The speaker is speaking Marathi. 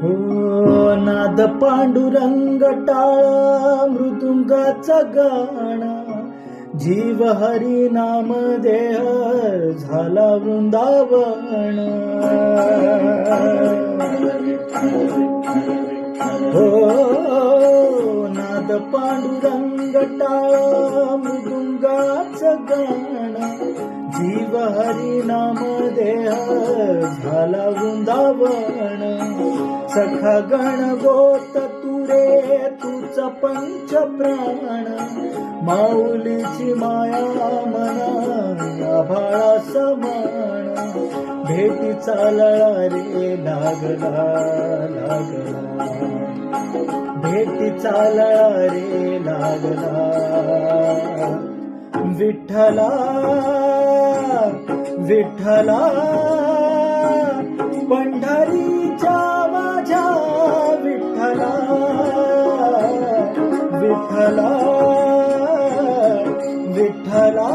हो नाद पांडुरंग टाळा मृदुंगाचा गाणा, जीव हरी नाम देह झाला वृंदावन. हो नाद पांडुरंग टाळा मृदुंगाचा गाणा, जीव हरी नाम देह झाला वृंदावन. सखा गण गोत तुरे तुच पंच प्राण, माऊलीची माया मना आभाळा समान. भेटीचा लळा रे लागला लागला, भेटीचा लळा रे लागला. विठ्ठला विठ्ठला पंढरीच्या माझ्या विठ्ठला, विठ्ठला विठ्ठला